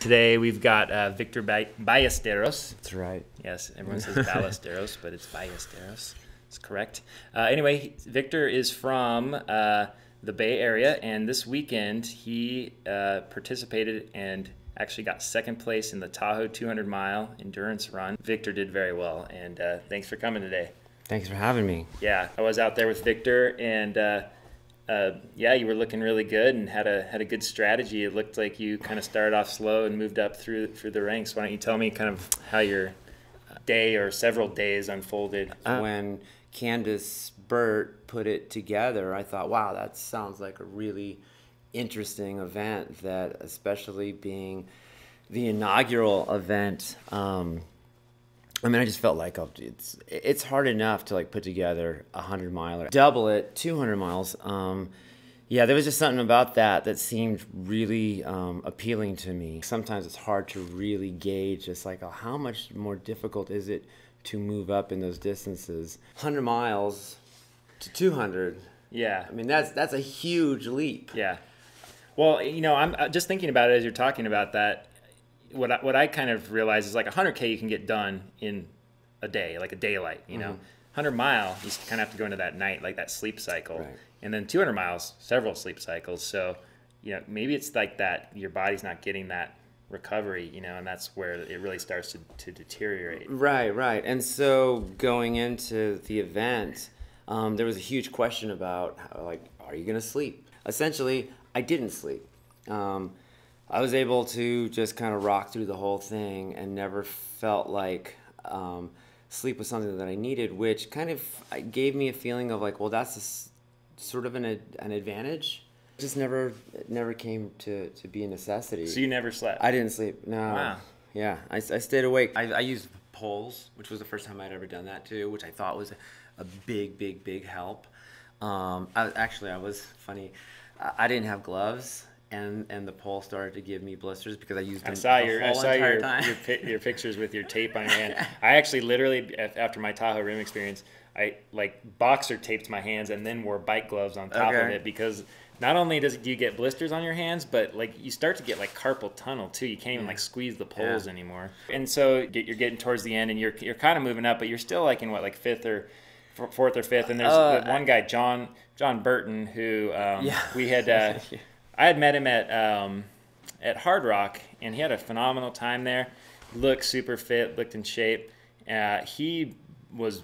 Today we've got Victor Ballesteros. That's right. Yes, everyone says Ballesteros, but it's Ballesteros. It's correct. Anyway, Victor is from the Bay Area, and this weekend he participated and actually got second place in the Tahoe 200-mile endurance run. Victor did very well, and thanks for coming today. Thanks for having me. Yeah, I was out there with Victor, and yeah, you were looking really good and had a good strategy. It looked like you kind of started off slow and moved up through the ranks. Why don't you tell me kind of how your day or several days unfolded? When Candace Burt put it together, I thought, wow, that sounds like a really interesting event, that especially being the inaugural event. I mean, I just felt like it's hard enough to like put together a 100-miler, double it, 200 miles. Yeah, there was just something about that seemed really appealing to me. Sometimes it's hard to really gauge just like, oh, how much more difficult is it to move up in those distances. 100 miles to 200. Yeah. I mean, that's a huge leap. Yeah. Well, you know, I'm just thinking about it as you're talking about that. What I kind of realize is like 100K you can get done in a day, like a daylight, you know. 100 mile, you kind of have to go into that night, like that sleep cycle. Right. And then 200 miles, several sleep cycles. So, you know, maybe it's like that, your body's not getting that recovery, you know, and that's where it really starts to deteriorate. Right. And so going into the event, there was a huge question about, like, are you going to sleep? Essentially, I didn't sleep. I was able to just kind of rock through the whole thing and never felt like sleep was something that I needed, which kind of gave me a feeling of like, well, that's sort of an advantage. It just never came to be a necessity. So you never slept? I didn't sleep, no. Wow. Yeah, I stayed awake. I used poles, which was the first time I'd ever done that too, which I thought was a big help. I was funny. I didn't have gloves. And the pole started to give me blisters because I used them the whole entire time. Your pictures with your tape on your hand. I actually literally, after my Tahoe rim experience, I like boxer taped my hands and then wore bike gloves on top of it, because not only do you get blisters on your hands, but like you start to get like carpal tunnel too. You can't even like squeeze the poles anymore. And so you're getting towards the end and you're kind of moving up, but you're still like in what, like fourth or fifth. And there's one guy, John Burton, who we had. I had met him at Hard Rock, and he had a phenomenal time there. Looked super fit, looked in shape. He was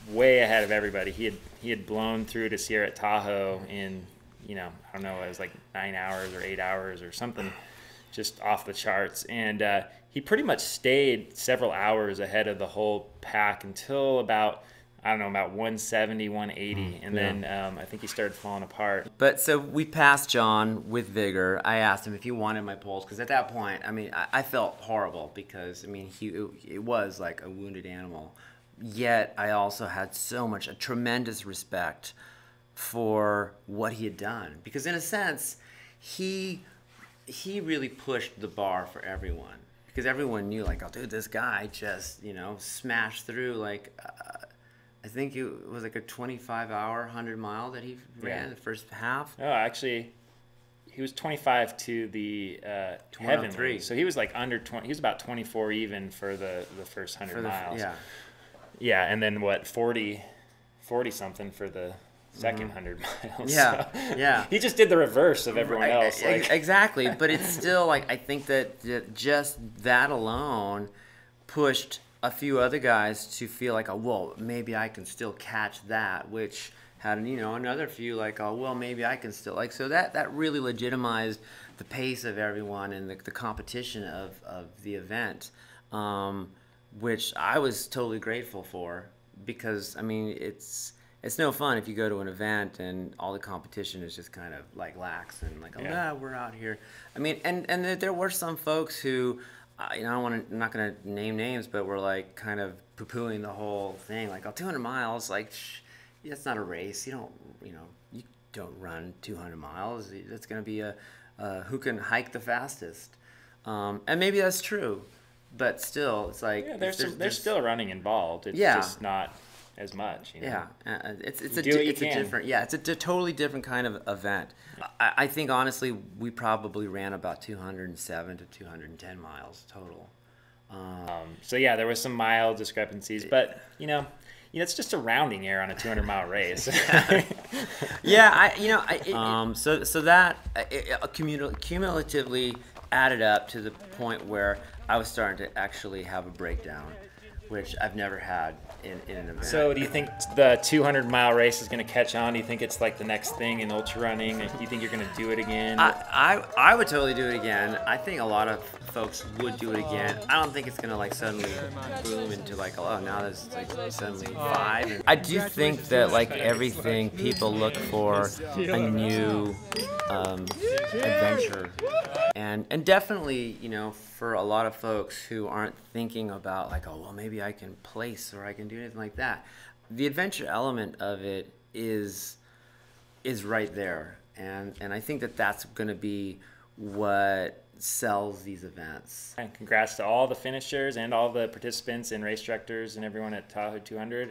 way ahead of everybody. He had blown through to Sierra at Tahoe in, you know, I don't know, it was like 9 hours or 8 hours or something, just off the charts. And he pretty much stayed several hours ahead of the whole pack until about 170, 180, and then I think he started falling apart. But so we passed John with vigor. I asked him if he wanted my poles, because at that point, I mean, I felt horrible because, I mean, it was like a wounded animal. Yet I also had a tremendous respect for what he had done, because in a sense, he really pushed the bar for everyone, because everyone knew, like, oh, dude, this guy just, you know, smashed through like. I think it was like a 25-hour 100-mile that he ran the first half. Oh, actually, he was 25 to the heavenly. So he was like under 20. He was about 24 even for the first 100 miles. Yeah, and then what, 40 something for the second 100 miles. Yeah, so yeah. He just did the reverse of everyone else. Like. Exactly, but it's still like, I think that just that alone pushed a few other guys to feel like, oh, well, maybe I can still catch that, which had, you know, another few like, oh, well, maybe I can still, like, so that really legitimized the pace of everyone and the competition of the event, which I was totally grateful for, because, I mean, it's no fun if you go to an event and all the competition is just kind of like lax and like, oh, we're out here. I mean, and there were some folks who, you know, I'm not going to name names, but we're like kind of poo-pooing the whole thing. Like, oh, 200 miles, like, that's not a race. You don't run 200 miles. It's going to be a who can hike the fastest. And maybe that's true, but still, it's like there's still running involved. It's just not as much. You know? Yeah, it's a different, it's a totally different kind of event. I think honestly we probably ran about 207 to 210 miles total. So yeah, there was some mild discrepancies, but it's just a rounding error on a 200-mile race. So that cumulatively added up to the point where I was starting to actually have a breakdown, which I've never had in an event. So do you think the 200-mile race is going to catch on? Do you think it's like the next thing in ultra running? Do you think you're going to do it again? I would totally do it again. I think a lot of folks would do it again. I don't think it's going to like suddenly boom into like, oh, now there's like suddenly 5. I do think that like everything, people look for a new adventure. And definitely, for a lot of folks who aren't thinking about like, oh, well, maybe I can place or I can do anything like that. The adventure element of it is right there. And I think that that's going to be what sells these events. And congrats to all the finishers and all the participants and race directors and everyone at Tahoe 200.